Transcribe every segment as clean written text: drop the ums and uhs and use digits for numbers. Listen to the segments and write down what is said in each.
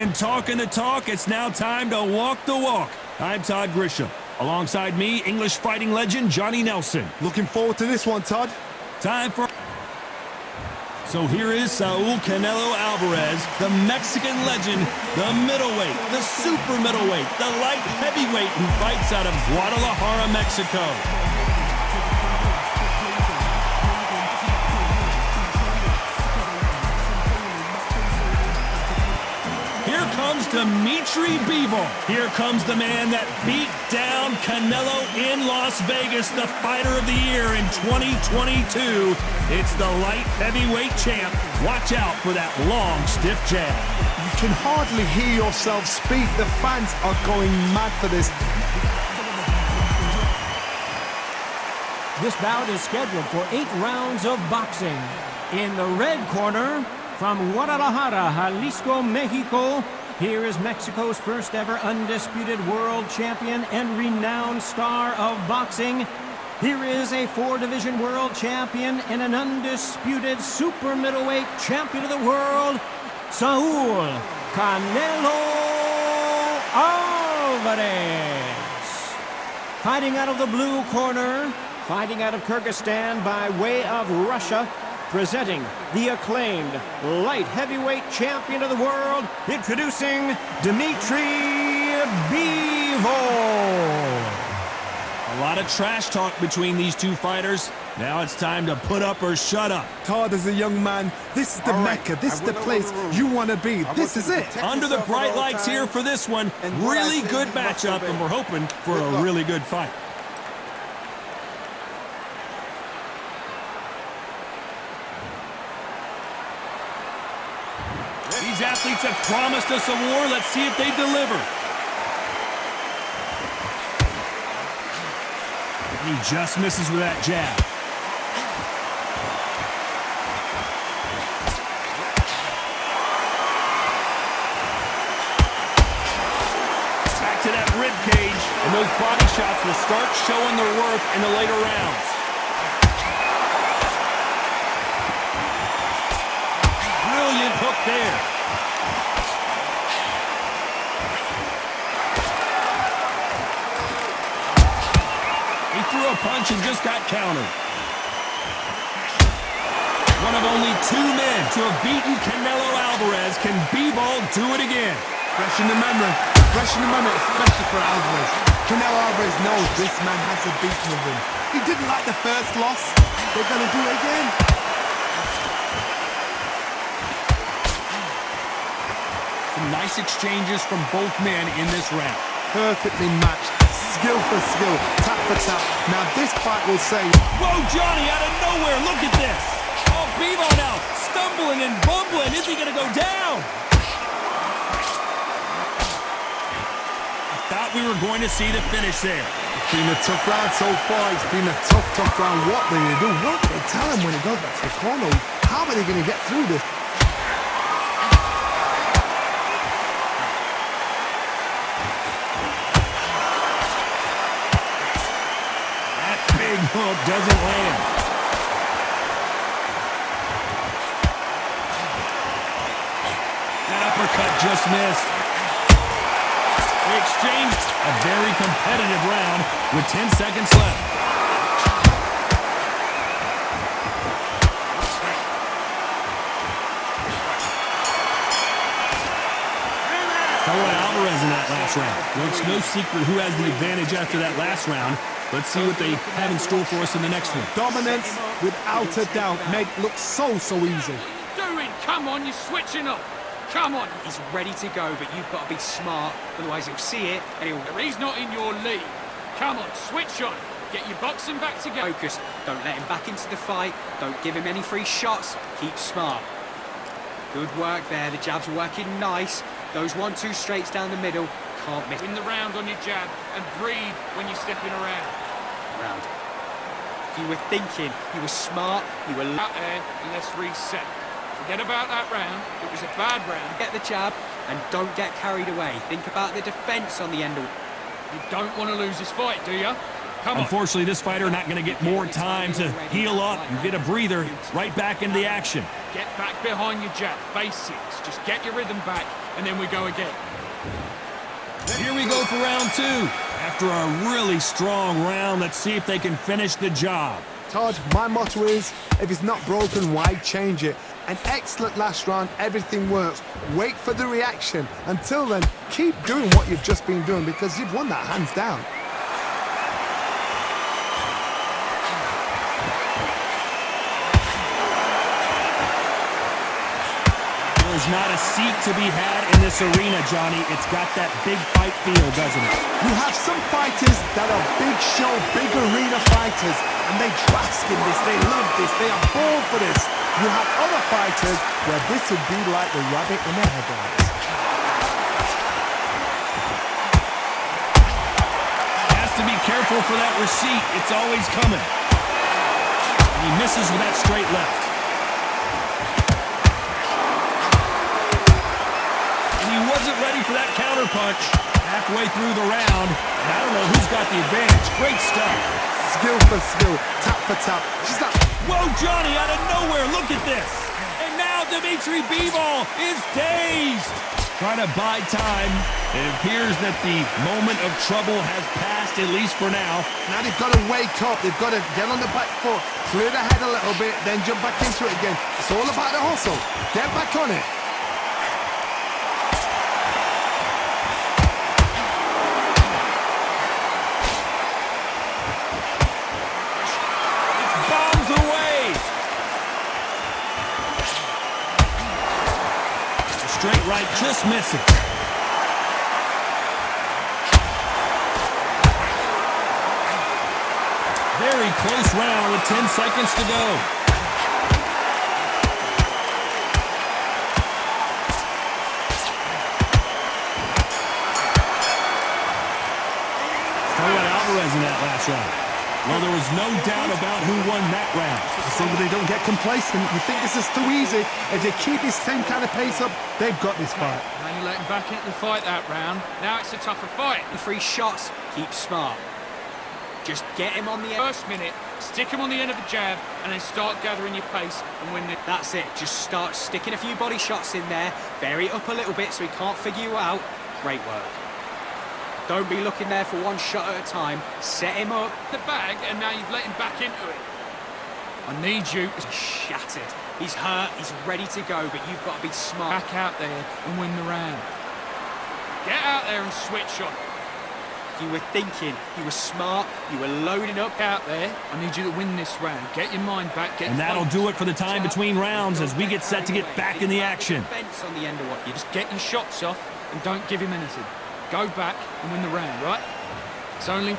been talking the talk. It's now time to walk the walk. I'm Todd Grisham. Alongside me, English fighting legend Johnny Nelson. Looking forward to this one, Todd. Time for... So here is Saul Canelo Alvarez, the Mexican legend, the middleweight, the super middleweight, the light heavyweight who fights out of Guadalajara, Mexico. Here comes Dimitri Bivol. Here comes the man that beat down Canelo in Las Vegas, the fighter of the year in 2022. It's the light heavyweight champ. Watch out for that long, stiff jab. You can hardly hear yourself speak. The fans are going mad for this. This bout is scheduled for 8 rounds of boxing. In the red corner, from Guadalajara, Jalisco, Mexico, here is Mexico's first ever undisputed world champion and renowned star of boxing. Here is a 4-division world champion and an undisputed super middleweight champion of the world, Saul Canelo Alvarez. Fighting out of the blue corner, fighting out of Kyrgyzstan by way of Russia, presenting the acclaimed light heavyweight champion of the world, introducing Dimitri Bivol. A lot of trash talk between these two fighters. Now it's time to put up or shut up. Todd, as a young man, this is the Mecca. This is the place you want to be. This is it. Under the bright lights here for this one. Really good matchup, and we're hoping for a really good fight. These athletes have promised us a war. Let's see if they deliver. He just misses with that jab. Back to that rib cage, and those body shots will start showing their worth in the later rounds. Brilliant hook there. Threw a punch and just got countered. One of only 2 men to have beaten Canelo Alvarez. Can Bivol do it again? Fresh in the memory, especially for Alvarez. Canelo Alvarez knows this man has a beating of him. He didn't like the first loss. They're going to do it again. Some nice exchanges from both men in this round. Perfectly matched. Skill for skill, tap for tap. Now this fight will say... Whoa, Johnny, out of nowhere, look at this. Oh, Bivol now stumbling and bumbling. Is he going to go down? I thought we were going to see the finish there. It's been a tough round so far. It's been a tough round. What do they do? What do they tell him when he goes back to the corner? How are they going to get through this? Hook doesn't land. That uppercut just missed. They exchanged a very competitive round with 10 seconds left. Canelo Alvarez in that last round. Well, it's no secret who has the advantage after that last round. Let's see what they have in store for us in the next one. Dominance, without a doubt, made look so easy. What are you doing? Come on, you're switching up. Come on. He's ready to go, but you've got to be smart. Otherwise, he'll see it and he'll... He's not in your league. Come on, switch on. Get your boxing back together. Focus. Don't let him back into the fight. Don't give him any free shots. Keep smart. Good work there. The jab's working nice. Those 1-2 straights down the middle. Can't miss. Win the round on your jab and breathe when you're stepping around. You were thinking. You were smart. You were... Out there and let's reset. Forget about that round. It was a bad round. Get the jab and don't get carried away. Think about the defense on the end of it. You don't want to lose this fight, do you? Come on. Unfortunately, this fighter not going to get more time to heal up and get a breather right back into the action. Get back behind your jab. Basics. Just get your rhythm back, and then we go again. Here we go for round two. After a really strong round, let's see if they can finish the job. Todd, my motto is, if it's not broken, why change it? An excellent last round, everything works. Wait for the reaction. Until then, keep doing what you've just been doing because you've won that hands down. There's not a seat to be had in this arena, Johnny. It's got that big fight feel, doesn't it? You have some fighters that are big show, big arena fighters, and they bask in this, they love this, they are born for this. You have other fighters where this would be like the rabbit in the headlights. Has to be careful for that receipt. It's always coming. And he misses with that straight left. Wasn't ready for that counter punch halfway through the round, and I don't know who's got the advantage. Great stuff. Skill for skill, tap for tap. She's like, whoa, Johnny, out of nowhere, look at this. And now Dimitri Bivol is dazed. Trying to buy time. It appears that the moment of trouble has passed, at least for now. Now they've got to wake up, they've got to get on the back foot, clear the head a little bit, then jump back into it again. It's all about the hustle. Get back on it. Straight right, just missing. Very close round with 10 seconds to go. Talk about Alvarez in that last round. Well, there was no doubt about who won that round. So they don't get complacent. You think this is too easy. If they keep this same kind of pace up, they've got this fight. Now you let him back into the fight that round. Now it's a tougher fight. The free shots, keep smart. Just get him on the end. First minute, stick him on the end of the jab, and then start gathering your pace and win the... That's it. Just start sticking a few body shots in there. Vary it up a little bit so he can't figure you out. Great work. Don't be looking there for one shot at a time. Set him up. The bag, and now you've let him back into it. I need you. He's shattered. He's hurt. He's ready to go, but you've got to be smart. Back out there and win the round. Get out there and switch on. You were thinking. You were smart. You were loading up. Out there. I need you to win this round. Get your mind back. And that'll do it for the time between rounds as we get set to get back in the action. On the end of what you just get your shots off and don't give him anything. Go back and win the round, right? It's only...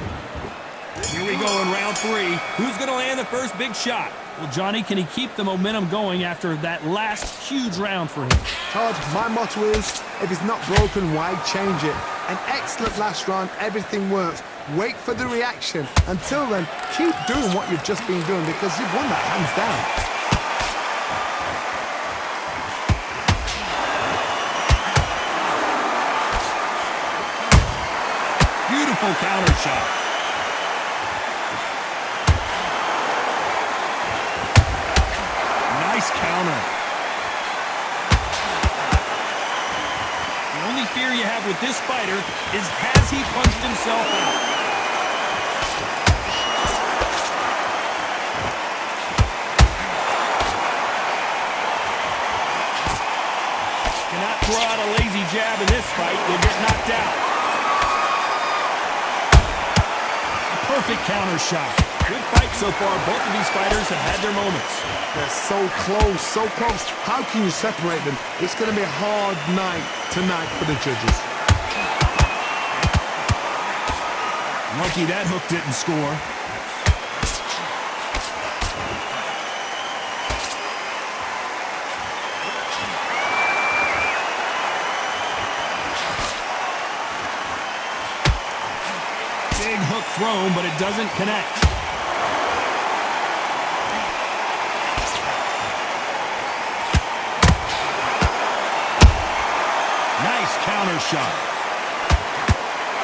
Here we go in round three. Who's going to land the first big shot? Well, Johnny, can he keep the momentum going after that last huge round for him? Todd, my motto is, if it's not broken, why change it? An excellent last round, everything works. Wait for the reaction. Until then, keep doing what you've just been doing because you've won that hands down. Beautiful counter shot. Nice counter. The only fear you have with this fighter is has he punched himself out? Cannot throw out a lazy jab in this fight. You'll get knocked out. Perfect counter shot. Good fight so far. Both of these fighters have had their moments. They're so close, so close. How can you separate them? It's going to be a hard night tonight for the judges. Lucky that hook didn't score. Big hook thrown, but it doesn't connect. Nice counter shot.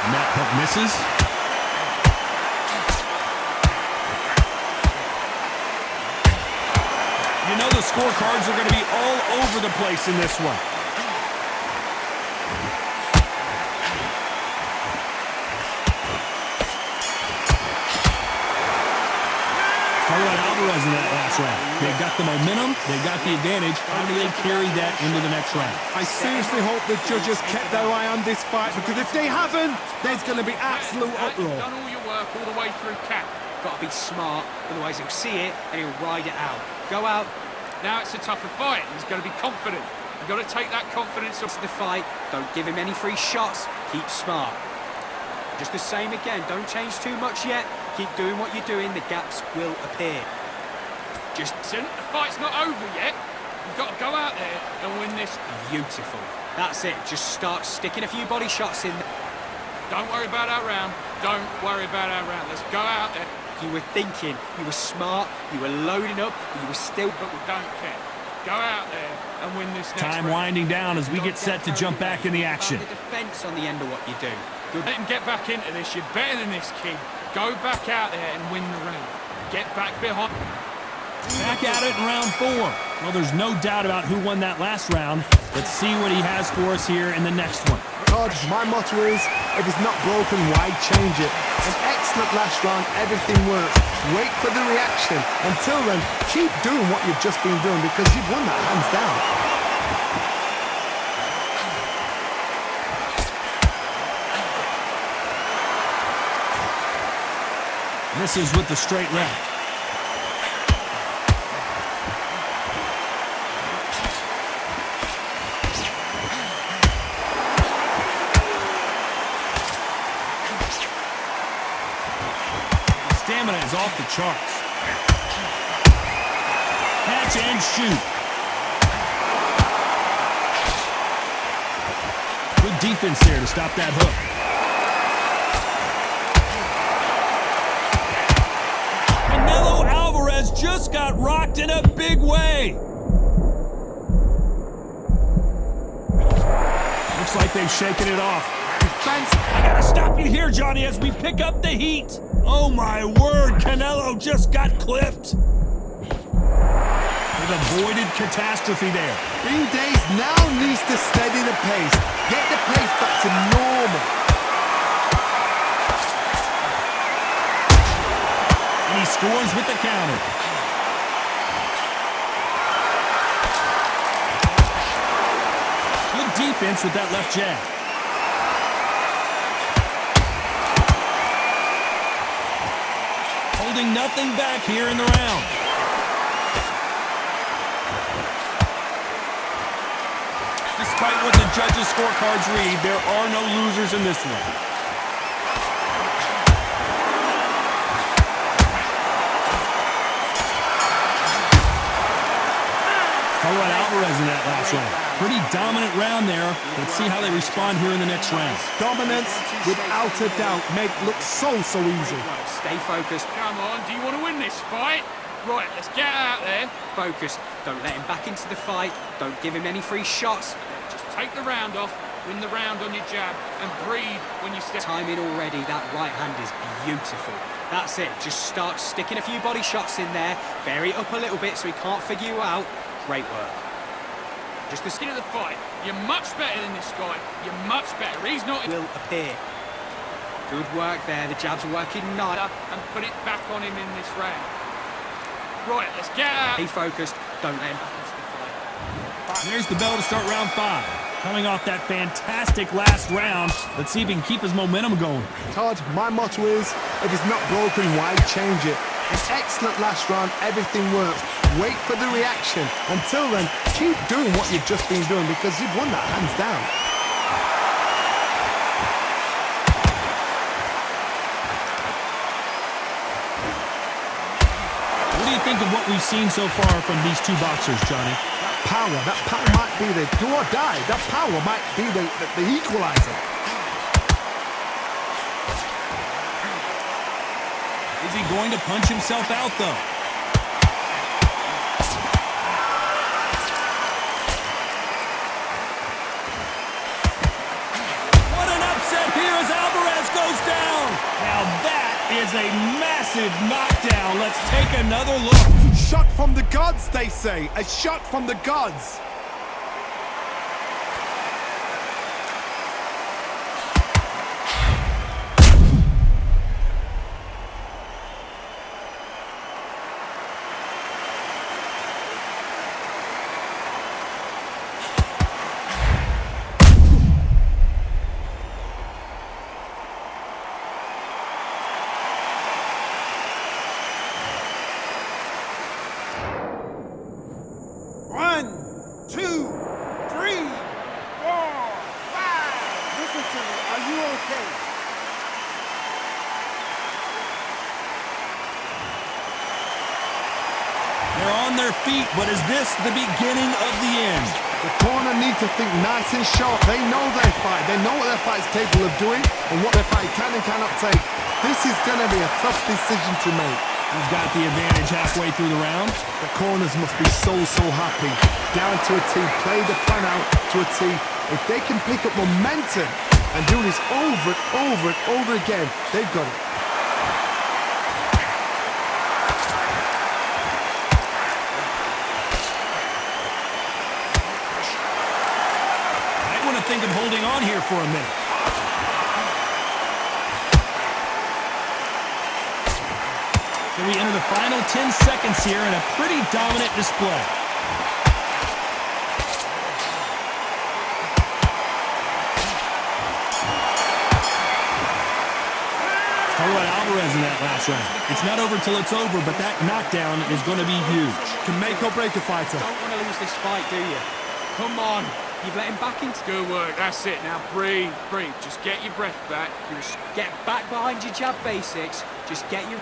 And that hook misses. You know the scorecards are going to be all over the place in this one. Alvarez in that last round. They got the momentum, they got the advantage. How do they carry that into the next round? I seriously hope the judges kept their eye on this fight, because if they haven't, there's going to be absolute uproar. You've done all your work all the way through, Cap. Got to be smart, otherwise he'll see it and he'll ride it out. Go out. Now it's a tougher fight. He's got to be confident. You've got to take that confidence To the fight, don't give him any free shots, keep smart. Just the same again, don't change too much yet. Keep doing what you're doing, the gaps will appear. Just The fight's not over yet. You've got to go out there and win this. beautiful. That's it, just start sticking a few body shots in. Don't worry about our round. Don't worry about our round. Let's go out there. You were thinking, you were smart, you were loading up, but you were still... But we don't care. Go out there and win this next Time round. winding down as we get set to jump back in the action. The defense on the end of what you do. Good. Let him get back into this. You're better than this, kid. Go back out there and win the round. Get back behind. Back at it in round 4. Well, there's no doubt about who won that last round. Let's see what he has for us here in the next one. Todd, my motto is, if it's not broken, why change it? An excellent last round, everything works. Wait for the reaction. Until then, keep doing what you've just been doing, because you've won that hands down. Misses with the straight left. Stamina is off the charts. Catch and shoot. Good defense there to stop that hook. Canelo Alvarez just got rocked in a big way. Looks like they've shaken it off. Defense. I gotta stop you here, Johnny, as we pick up the heat. Oh my word, Canelo just got clipped. They've avoided catastrophe there. Bean Days now needs to steady the pace. Get the pace back to normal. And he scores with the counter. Good defense with that left jab. Holding nothing back here in the round. Despite what the judges' scorecards read, there are no losers in this one. Canelo Alvarez in that last round. Pretty dominant round there. Let's see how they respond here in the next round. Dominance, without a doubt, make it look so easy. Stay focused. Come on, do you want to win this fight? Right, let's get out there. Focused. Don't let him back into the fight. Don't give him any free shots. Just take the round off, win the round on your jab, and breathe when you step. Timing already, that right hand is beautiful. That's it. Just start sticking a few body shots in there. Vary it up a little bit so he can't figure you out. Great work. Just the skin of the fight. You're much better than this guy. You're much better. He's not. Will appear. Good work there. The jab's working nice. And put it back on him in this round. Right, let's get out. Stay focused. Don't let him back into the fight. There's the bell to start round 5. Coming off that fantastic last round, let's see if he can keep his momentum going. Todd, my motto is, if it's not broken, why change it? An excellent last round, everything works. Wait for the reaction. Until then, keep doing what you've just been doing, because you've won that hands down. What do you think of what we've seen so far from these two boxers, Johnny? That power might be the do or die. That power might be the equalizer. Is he going to punch himself out, though? What an upset here as Alvarez goes down. Now that is a massive knockdown. Let's take another look. Shot from the gods, they say. A shot from the gods. One, two, three, four, five. Listen to me. Are you okay? They're on their feet, but is this the beginning of the end? The corner need to think nice and sharp. They know their fight. They know what their fight is capable of doing and what their fight can and cannot take. This is going to be a tough decision to make. He's got the advantage halfway through the round. The corners must be so happy. Down to a T, play the plan out to a T. If they can pick up momentum and do this over and over again, they've got it. I want to think of holding on here for a minute. So we enter the final 10 seconds here in a pretty dominant display. How about Alvarez in that last round? It's not over till it's over, but that knockdown is going to be huge. Can make or break a fighter. Don't want to lose this fight, do you? Come on. You've let him back into... Good work. That's it. Now breathe, breathe. Just get your breath back. Get back behind your jab basics. Just get your...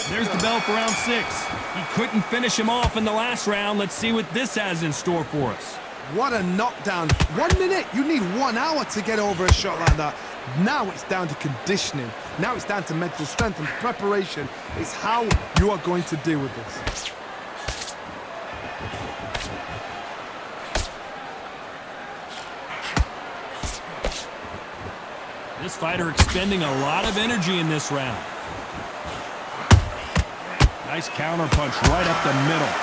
There's the bell for round 6. He couldn't finish him off in the last round. Let's see what this has in store for us. What a knockdown. 1 minute. You need 1 hour to get over a shot like that. Now it's down to conditioning. Now it's down to mental strength and preparation. It's how you are going to deal with this. This fighter expending a lot of energy in this round. Nice counter punch right up the middle.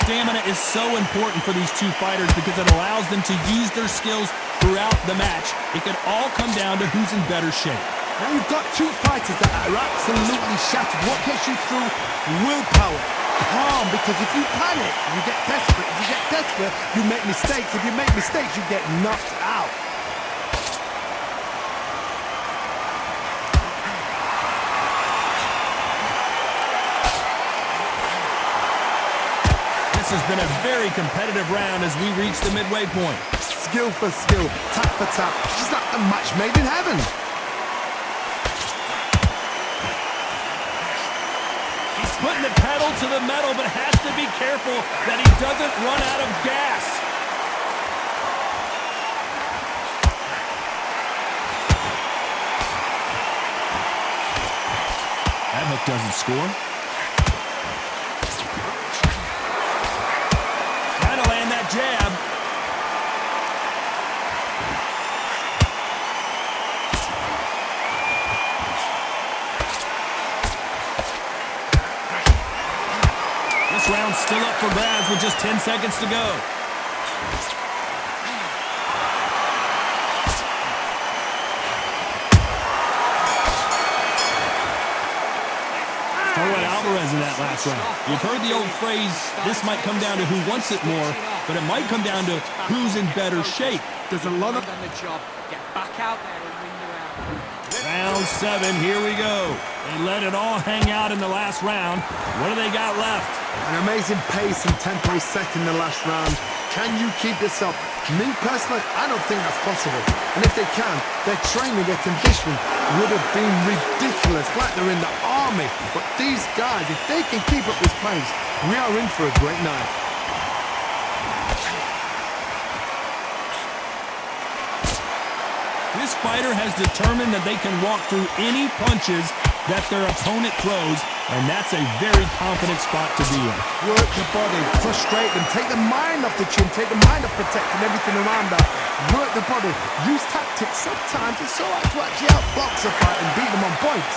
Stamina is so important for these two fighters because it allows them to use their skills throughout the match. It can all come down to who's in better shape. Now you've got two fighters that are absolutely shattered. What gets you through? Willpower. Calm, because if you panic, you get desperate. If you get desperate, you make mistakes. If you make mistakes, you get knocked out. This has been a very competitive round as we reach the midway point. Skill for skill, tap for tap. Just like a match made in heaven. He's putting the pedal to the metal, but has to be careful that he doesn't run out of gas. That hook doesn't score. Trying to land that jab. This round's still up for grabs with just 10 seconds to go. How about Alvarez in that last round? You've heard the old phrase, this might come down to who wants it more, but it might come down to who's in better shape. There's a lot of... Done the job. Get back out there and win the round. Round 7, here we go. They let it all hang out in the last round. What do they got left? An amazing pace and tempo set in the last round. Can you keep this up? Me, personally, I don't think that's possible. And if they can, their training, their conditioning would have been ridiculous, like they're in the army. But these guys, if they can keep up this pace, we are in for a great night. This fighter has determined that they can walk through any punches that their opponent throws, and that's a very confident spot to be in. Work the body, frustrate them, take the mind off the chin, take the mind off protecting everything around that. Work the body, use tactics. Sometimes it's so hard to actually outbox a fight and beat them on points.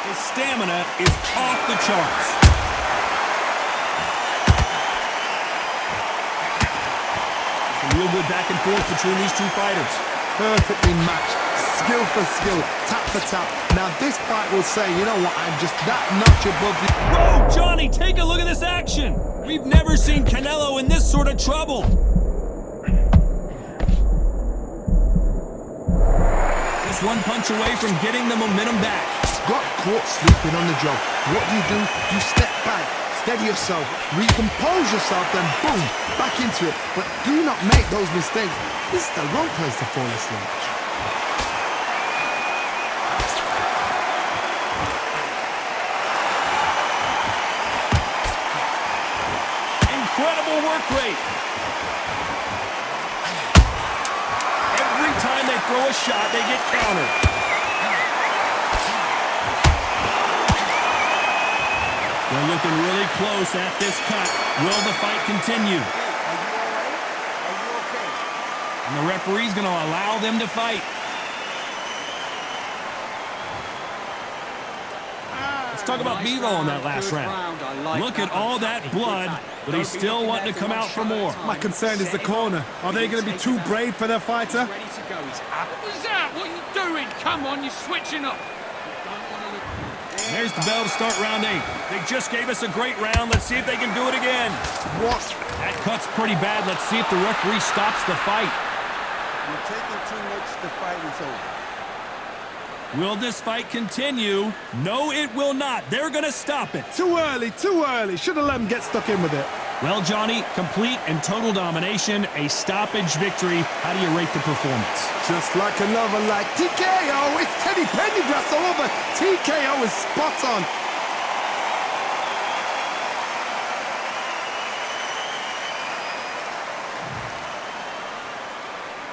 His stamina is off the charts. Real good back and forth between these two fighters. Perfectly matched, skill for skill, tap for tap. Now this fight will say, you know what, I'm just that notch above you. Whoa, Johnny, take a look at this action. We've never seen Canelo in this sort of trouble. Just one punch away from getting the momentum back. Got caught sleeping on the job. What do? You step back, steady yourself, recompose yourself, then boom, back into it. But do not make those mistakes. This is the wrong place to fall asleep. Incredible work rate. Every time they throw a shot, they get countered. They're looking really close at this cut. Will the fight continue? Are you all right? Are you okay? And the referee's going to allow them to fight. Let's talk about Nice Bivol in that round, last good round. I like Look that at all one. that Good blood, back. but Don't he's be still looking wanting there to come one out for shot at a more. time. My concern is the Set him corner. up. Are they going to be too brave for their fighter? He's ready to go. He's up. What was that? What are you doing? Come on, you're switching up. There's the bell to start round 8. They just gave us a great round. Let's see if they can do it again. What? That cut's pretty bad. Let's see if the referee stops the fight. You're taking too much. The fight is over. Will this fight continue? No, it will not. They're going to stop it. Too early, too early. Should have let him get stuck in with it. Well, Johnny, complete and total domination, a stoppage victory. How do you rate the performance? Just like another like TKO. It's Teddy Pendergrass all over. TKO is spot on.